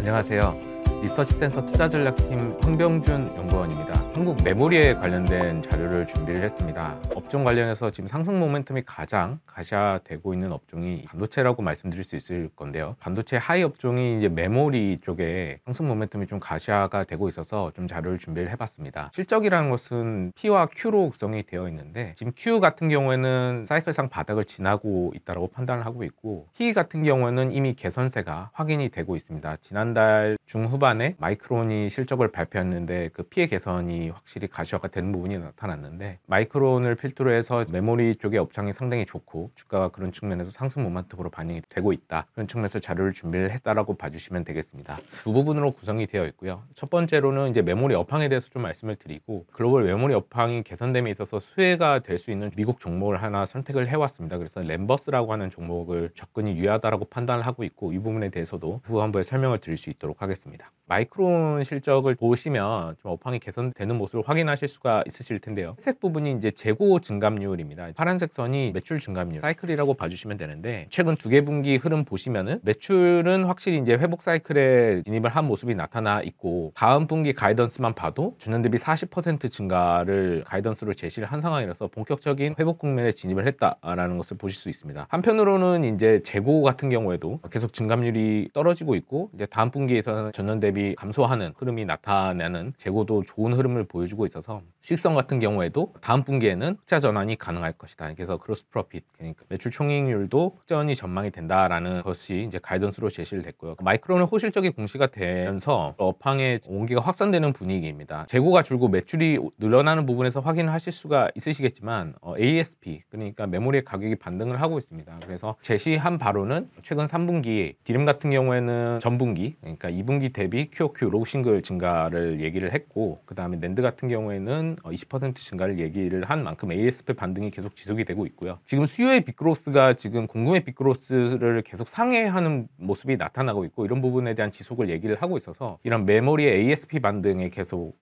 안녕하세요. 리서치센터 투자전략팀 황병준 연구원입니다. 한국 메모리에 관련된 자료를 준비를 했습니다. 업종 관련해서 지금 상승 모멘텀이 가장 가시화되고 있는 업종이 반도체라고 말씀드릴 수 있을 건데요. 반도체 하이 업종이 이제 메모리 쪽에 상승 모멘텀이 좀 가시화가 되고 있어서 좀 자료를 준비를 해봤습니다. 실적이라는 것은 P와 Q로 구성이 되어 있는데 지금 Q 같은 경우에는 사이클상 바닥을 지나고 있다고 판단을 하고 있고, P 같은 경우에는 이미 개선세가 확인이 되고 있습니다. 지난달 중후반에 마이크론이 실적을 발표했는데 그 P의 개선이 확실히 가시화가 되는 부분이 나타났는데, 마이크론을 필두로 해서 메모리 쪽의 업장이 상당히 좋고 주가가 그런 측면에서 상승 모멘텀으로 반영이 되고 있다, 그런 측면에서 자료를 준비를 했다라고 봐주시면 되겠습니다. 두 부분으로 구성이 되어 있고요. 첫 번째로는 이제 메모리 업황에 대해서 좀 말씀을 드리고, 글로벌 메모리 업황이 개선됨에 있어서 수혜가 될 수 있는 미국 종목을 하나 선택을 해왔습니다. 그래서 램버스라고 하는 종목을 접근이 유효하다라고 판단을 하고 있고, 이 부분에 대해서도 후반부에 설명을 드릴 수 있도록 하겠습니다. 마이크론 실적을 보시면 좀 업황이 개선되는 모습을 확인하실 수가 있으실 텐데요. 회색 부분이 이제 재고 증감률입니다. 파란색 선이 매출 증감률 사이클이라고 봐주시면 되는데, 최근 두 개 분기 흐름 보시면은 매출은 확실히 이제 회복 사이클에 진입을 한 모습이 나타나 있고, 다음 분기 가이던스만 봐도 전년 대비 40% 증가를 가이던스로 제시를 한 상황이라서 본격적인 회복 국면에 진입을 했다라는 것을 보실 수 있습니다. 한편으로는 이제 재고 같은 경우에도 계속 증감률이 떨어지고 있고, 이제 다음 분기에서는 전년 대비 감소하는 흐름이 나타나는 재고도 좋은 흐름을 보여주고 있어서 수익성 같은 경우에도 다음 분기에는 흑자 전환이 가능할 것이다. 그래서 크로스 프로핏, 그러니까 매출 총이익률도 흑전이 전망이 된다라는 것이 이제 가이던스로 제시를 됐고요. 마이크론의 호실적이 공시가 되면서 업황의 온기가 확산되는 분위기입니다. 재고가 줄고 매출이 늘어나는 부분에서 확인을 하실 수가 있으시겠지만 ASP, 그러니까 메모리의 가격이 반등을 하고 있습니다. 그래서 제시한 바로는 최근 3분기 디램 같은 경우에는 전분기, 그러니까 2분기 대비 QOQ 로싱글 증가를 얘기를 했고, 그 다음에 낸드 같은 경우에는 20% 증가를 얘기를 한 만큼 ASP 반등이 계속 지속이 되고 있고요. 지금 수요의 빅그로스가 지금 공급의 빅그로스를 계속 상회하는 모습이 나타나고 있고, 이런 부분에 대한 지속을 얘기를 하고 있어서 이런 메모리의 ASP 반등에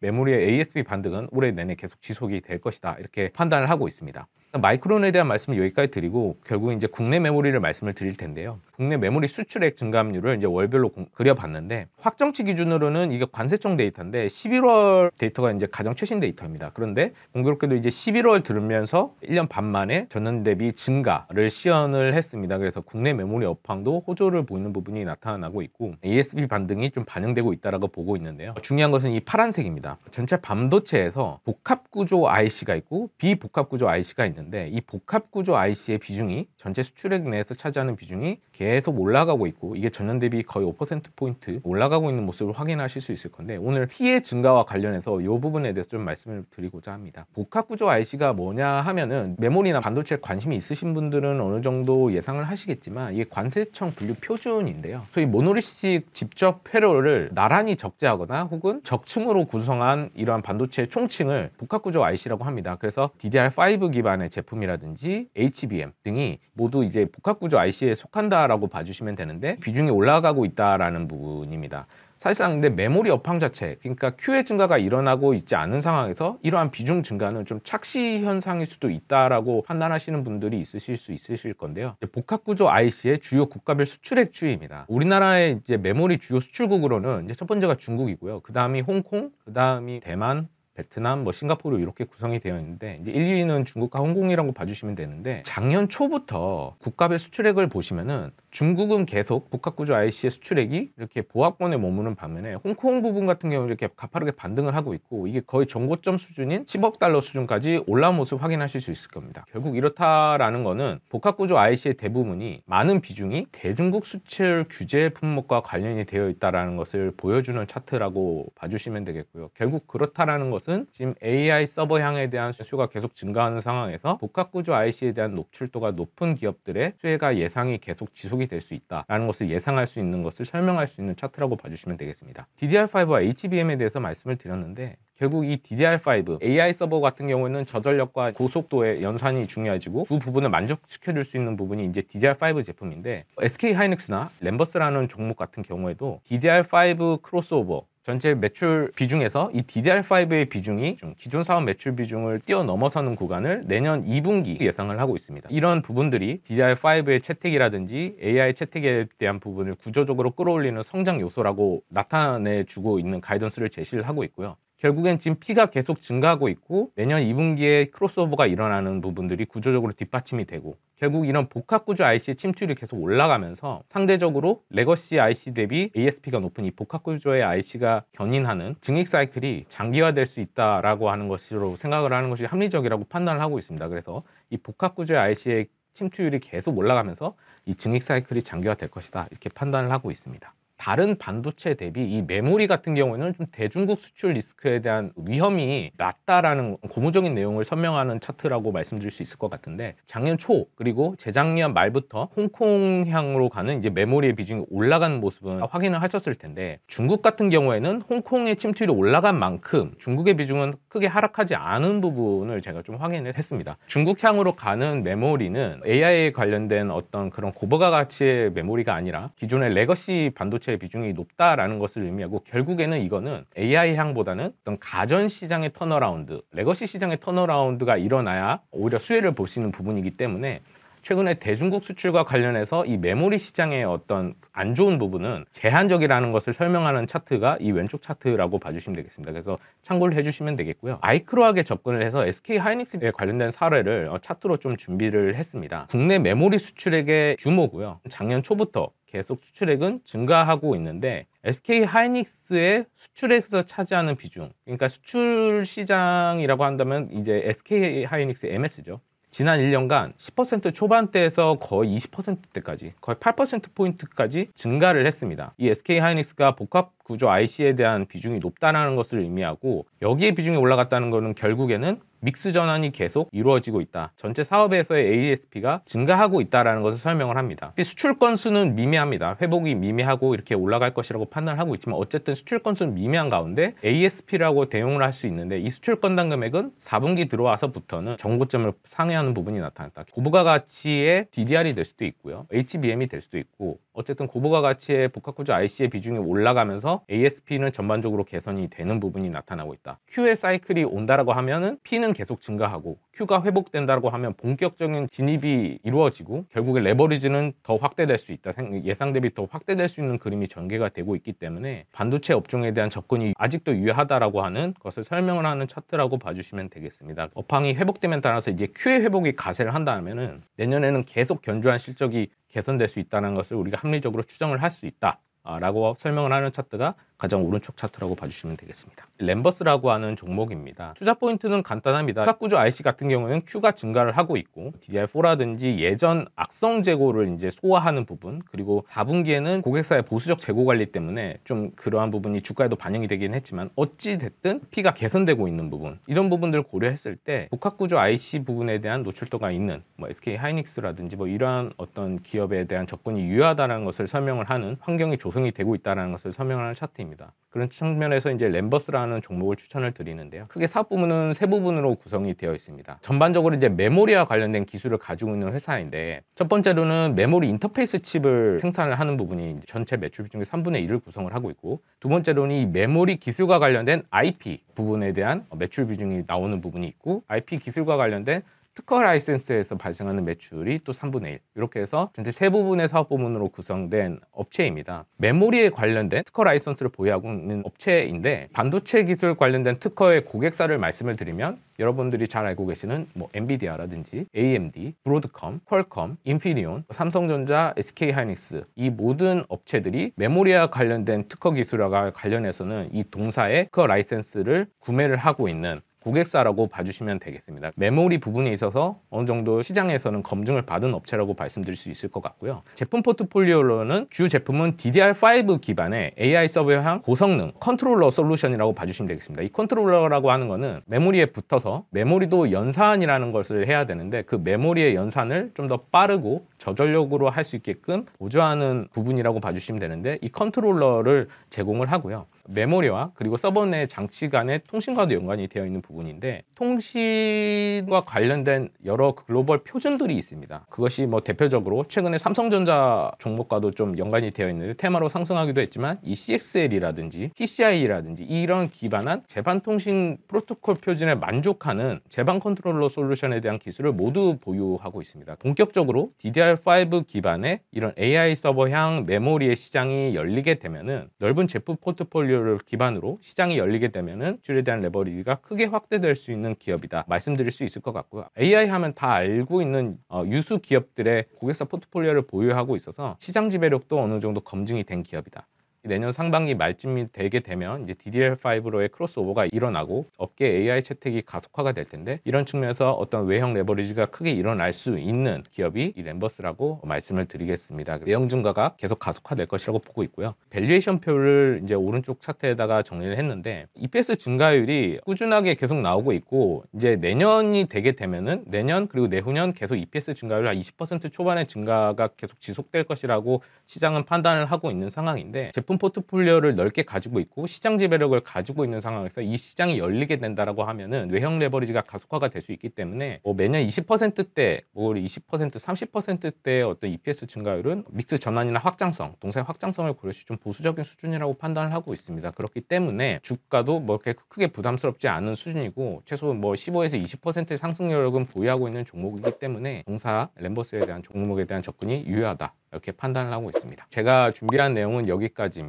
메모리의 ASP 반등은 올해 내내 계속 지속이 될 것이다, 이렇게 판단을 하고 있습니다. 마이크론에 대한 말씀을 여기까지 드리고, 결국 이제 국내 메모리를 말씀을 드릴 텐데요. 국내 메모리 수출액 증감률을 이제 월별로 그려봤는데, 확정치 기준으로는 이게 관세청 데이터인데 11월 데이터가 이제 가장 최신 데이터입니다. 그런데 공교롭게도 이제 11월 들으면서 1년 반 만에 전년 대비 증가를 시현을 했습니다. 그래서 국내 메모리 업황도 호조를 보이는 부분이 나타나고 있고, ASP 반등이 좀 반영되고 있다라고 보고 있는데요. 중요한 것은 이 파란색입니다. 전체 반도체에서 복합구조 IC가 있고 비복합구조 IC가 있는데, 이 복합구조 IC의 비중이 전체 수출액 내에서 차지하는 비중이 계속 올라가고 있고, 이게 전년 대비 거의 5%포인트 올라가고 있는 모습을 확인하실 수 있을 건데, 오늘 피해 증가와 관련해서 이 부분에 대해서 좀 말씀을 드리고자 합니다. 복합구조 IC가 뭐냐 하면은, 메모리나 반도체에 관심이 있으신 분들은 어느 정도 예상을 하시겠지만 이게 관세청 분류 표준인데요. 소위 모노리식 직접 회로를 나란히 적재하거나 혹은 적층으로 구성한 이러한 반도체 총층을 복합구조 IC라고 합니다. 그래서 DDR5 기반의 제품이라든지 HBM 등이 모두 이제 복합구조 IC에 속한다라고 봐주시면 되는데, 비중이 올라가고 있다라는 부분입니다. 사실상 근데 메모리 업황 자체, 그러니까 Q의 증가가 일어나고 있지 않은 상황에서 이러한 비중 증가는 좀 착시 현상일 수도 있다라고 판단하시는 분들이 있으실 수 있으실 건데요. 복합구조 IC의 주요 국가별 수출액 추이입니다. 우리나라의 이제 메모리 주요 수출국으로는 이제 첫 번째가 중국이고요. 그 다음이 홍콩, 그 다음이 대만, 베트남, 싱가포르 이렇게 구성이 되어 있는데, 이제 1, 2위는 중국과 홍콩이라고 봐주시면 되는데, 작년 초부터 국가별 수출액을 보시면은 중국은 계속 복합구조 IC의 수출액이 이렇게 보합권에 머무는 반면에 홍콩 부분 같은 경우는 이렇게 가파르게 반등을 하고 있고, 이게 거의 전고점 수준인 10억 달러 수준까지 올라온 모습 확인하실 수 있을 겁니다. 결국 이렇다라는 거는 복합구조 IC의 대부분이 많은 비중이 대중국 수출 규제 품목과 관련이 되어 있다는 것을 보여주는 차트라고 봐주시면 되겠고요. 결국 그렇다라는 것은 지금 AI 서버향에 대한 수요가 계속 증가하는 상황에서 복합구조 IC에 대한 노출도가 높은 기업들의 수혜가 예상이 계속 지속이 될 수 있다라는 것을 예상할 수 있는 것을 설명할 수 있는 차트라고 봐주시면 되겠습니다. DDR5와 HBM에 대해서 말씀을 드렸는데, 결국 이 DDR5 AI 서버 같은 경우에는 저전력과 고속도의 연산이 중요해지고 그 부분을 만족시켜줄 수 있는 부분이 이제 DDR5 제품인데, SK 하이닉스나 램버스라는 종목 같은 경우에도 DDR5 크로스오버 전체 매출 비중에서 이 DDR5의 비중이 기존 사업 매출 비중을 뛰어넘어서는 구간을 내년 2분기 예상을 하고 있습니다. 이런 부분들이 DDR5의 채택이라든지 AI 채택에 대한 부분을 구조적으로 끌어올리는 성장 요소라고 나타내주고 있는 가이던스를 제시를 하고 있고요. 결국엔 지금 P가 계속 증가하고 있고 내년 2분기에 크로스오버가 일어나는 부분들이 구조적으로 뒷받침이 되고 결국 이런 복합구조 IC의 침투율이 계속 올라가면서 상대적으로 레거시 IC 대비 ASP가 높은 이 복합구조의 IC가 견인하는 증액 사이클이 장기화될 수 있다라고 하는 것으로 생각을 하는 것이 합리적이라고 판단을 하고 있습니다. 그래서 이 복합구조의 IC의 침투율이 계속 올라가면서 이 증액 사이클이 장기화될 것이다 이렇게 판단을 하고 있습니다. 다른 반도체 대비 이 메모리 같은 경우에는 좀 대중국 수출 리스크에 대한 위험이 낮다라는 고무적인 내용을 설명하는 차트라고 말씀드릴 수 있을 것 같은데 작년 초 그리고 재작년 말부터 홍콩향으로 가는 이제 메모리의 비중이 올라가는 모습은 확인을 하셨을 텐데 중국 같은 경우에는 홍콩의 침투율이 올라간 만큼 중국의 비중은 크게 하락하지 않은 부분을 제가 좀 확인을 했습니다. 중국향으로 가는 메모리는 AI에 관련된 어떤 그런 고부가 가치의 메모리가 아니라 기존의 레거시 반도체 비중이 높다라는 것을 의미하고 결국에는 이거는 AI 향보다는 어떤 가전 시장의 턴어라운드, 레거시 시장의 턴어라운드가 일어나야 오히려 수혜를 보시는 부분이기 때문에 최근에 대중국 수출과 관련해서 이 메모리 시장의 어떤 안 좋은 부분은 제한적이라는 것을 설명하는 차트가 이 왼쪽 차트라고 봐주시면 되겠습니다. 그래서 참고를 해주시면 되겠고요. 마이크로하게 접근을 해서 SK 하이닉스에 관련된 사례를 차트로 좀 준비를 했습니다. 국내 메모리 수출액의 규모고요. 작년 초부터 계속 수출액은 증가하고 있는데 SK 하이닉스의 수출액에서 차지하는 비중, 그러니까 수출 시장이라고 한다면 이제 SK 하이닉스 MS죠. 지난 1년간 10% 초반대에서 거의 20%대까지 거의 8%포인트까지 증가를 했습니다. 이 SK 하이닉스가 복합 구조 IC에 대한 비중이 높다는 것을 의미하고 여기에 비중이 올라갔다는 것은 결국에는 믹스 전환이 계속 이루어지고 있다. 전체 사업에서의 ASP가 증가하고 있다는 것을 설명을 합니다. 수출 건수는 미미합니다. 회복이 미미하고 이렇게 올라갈 것이라고 판단을 하고 있지만 어쨌든 수출 건수는 미미한 가운데 ASP라고 대용을 할 수 있는데 이 수출 건당 금액은 4분기 들어와서부터는 정고점을 상회하는 부분이 나타났다. 고부가 가치의 DDR이 될 수도 있고요. HBM이 될 수도 있고 어쨌든 고부가 가치의 복합구조 IC의 비중이 올라가면서 ASP는 전반적으로 개선이 되는 부분이 나타나고 있다. Q의 사이클이 온다라고 하면은 P는 계속 증가하고 Q가 회복된다고 하면 본격적인 진입이 이루어지고 결국에 레버리지는 더 확대될 수 있다. 예상 대비 더 확대될 수 있는 그림이 전개가 되고 있기 때문에 반도체 업종에 대한 접근이 아직도 유효하다라고 하는 것을 설명을 하는 차트라고 봐주시면 되겠습니다. 업황이 회복되면 따라서 이제 Q의 회복이 가세를 한다면은 내년에는 계속 견조한 실적이 개선될 수 있다는 것을 우리가 합리적으로 추정을 할 수 있다. 라고 설명을 하는 차트가 가장 오른쪽 차트라고 봐주시면 되겠습니다. 램버스라고 하는 종목입니다. 투자 포인트는 간단합니다. 복합구조 IC 같은 경우는 Q가 증가를 하고 있고 DDR4라든지 예전 악성 재고를 이제 소화하는 부분 그리고 4분기에는 고객사의 보수적 재고 관리 때문에 좀 그러한 부분이 주가에도 반영이 되긴 했지만 어찌 됐든 P가 개선되고 있는 부분 이런 부분들을 고려했을 때 복합구조 IC 부분에 대한 노출도가 있는 SK 하이닉스라든지 이러한 어떤 기업에 대한 접근이 유효하다는 것을 설명을 하는 환경이 조성이 되고 있다는 것을 설명하는 차트입니다. 그런 측면에서 이제 램버스라는 종목을 추천을 드리는데요. 크게 사업 부문은 세 부분으로 구성이 되어 있습니다. 전반적으로 이제 메모리와 관련된 기술을 가지고 있는 회사인데 첫 번째로는 메모리 인터페이스 칩을 생산을 하는 부분이 전체 매출 비중의 3분의 1을 구성을 하고 있고 두 번째로는 이 메모리 기술과 관련된 IP 부분에 대한 매출 비중이 나오는 부분이 있고 IP 기술과 관련된 특허 라이센스에서 발생하는 매출이 또 3분의 1 이렇게 해서 전체 세 부분의 사업 부문으로 구성된 업체입니다. 메모리에 관련된 특허 라이센스를 보유하고 있는 업체인데 반도체 기술 관련된 특허의 고객사를 말씀을 드리면 여러분들이 잘 알고 계시는 엔비디아라든지 AMD, 브로드컴, 퀄컴, 인피니온, 삼성전자, SK 하이닉스 이 모든 업체들이 메모리와 관련된 특허 기술과 관련해서는 이 동사의 특허 라이센스를 구매를 하고 있는 고객사라고 봐주시면 되겠습니다. 메모리 부분에 있어서 어느 정도 시장에서는 검증을 받은 업체라고 말씀드릴 수 있을 것 같고요. 제품 포트폴리오로는 주 제품은 DDR5 기반의 AI 서버형 고성능 컨트롤러 솔루션이라고 봐주시면 되겠습니다. 이 컨트롤러라고 하는 거는 메모리에 붙어서 메모리도 연산이라는 것을 해야 되는데 그 메모리의 연산을 좀 더 빠르고 저전력으로 할 수 있게끔 보조하는 부분이라고 봐주시면 되는데 이 컨트롤러를 제공을 하고요. 메모리와 그리고 서버 내 장치 간의 통신과도 연관이 되어 있는 부분인데, 통신과 관련된 여러 글로벌 표준들이 있습니다. 그것이 뭐 대표적으로 최근에 삼성전자 종목과도 좀 연관이 되어 있는데 테마로 상승하기도 했지만, 이 CXL이라든지 PCI라든지 이런 기반한 제반 통신 프로토콜 표준에 만족하는 제반 컨트롤러 솔루션에 대한 기술을 모두 보유하고 있습니다. 본격적으로 DDR5 기반의 이런 AI 서버향 메모리의 시장이 열리게 되면은, 넓은 제품 포트폴리오를 기반으로 시장이 열리게 되면은 줄에 대한 레버리지가 크게 확대될 수 있는 기업이다 말씀드릴 수 있을 것 같고요. AI 하면 다 알고 있는 유수 기업들의 고객사 포트폴리오를 보유하고 있어서 시장 지배력도 어느 정도 검증이 된 기업이다. 내년 상반기 말쯤이 되게 되면 이제 DDR5로의 크로스오버가 일어나고 업계 AI 채택이 가속화가 될 텐데, 이런 측면에서 어떤 외형 레버리지가 크게 일어날 수 있는 기업이 이 램버스라고 말씀을 드리겠습니다. 외형 증가가 계속 가속화될 것이라고 보고 있고요. 밸류에이션 표를 이제 오른쪽 차트에다가 정리를 했는데, EPS 증가율이 꾸준하게 계속 나오고 있고, 이제 내년이 되게 되면은 내년 그리고 내후년 계속 EPS 증가율 한 20% 초반의 증가가 계속 지속될 것이라고 시장은 판단을 하고 있는 상황인데, 제품 포트폴리오를 넓게 가지고 있고 시장 지배력을 가지고 있는 상황에서 이 시장이 열리게 된다라고 하면은 외형 레버리지가 가속화가 될 수 있기 때문에, 뭐 매년 20%대, 뭐 20%, 30%대의 어떤 EPS 증가율은 믹스 전환이나 확장성, 동사의 확장성을 고려시 좀 보수적인 수준이라고 판단을 하고 있습니다. 그렇기 때문에 주가도 뭐 그렇게 크게 부담스럽지 않은 수준이고, 최소 뭐 15에서 20%의 상승력은 보유하고 있는 종목이기 때문에 동사 램버스에 대한 종목에 대한 접근이 유효하다, 이렇게 판단을 하고 있습니다. 제가 준비한 내용은 여기까지입니다.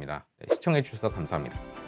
시청해 주셔서 감사합니다.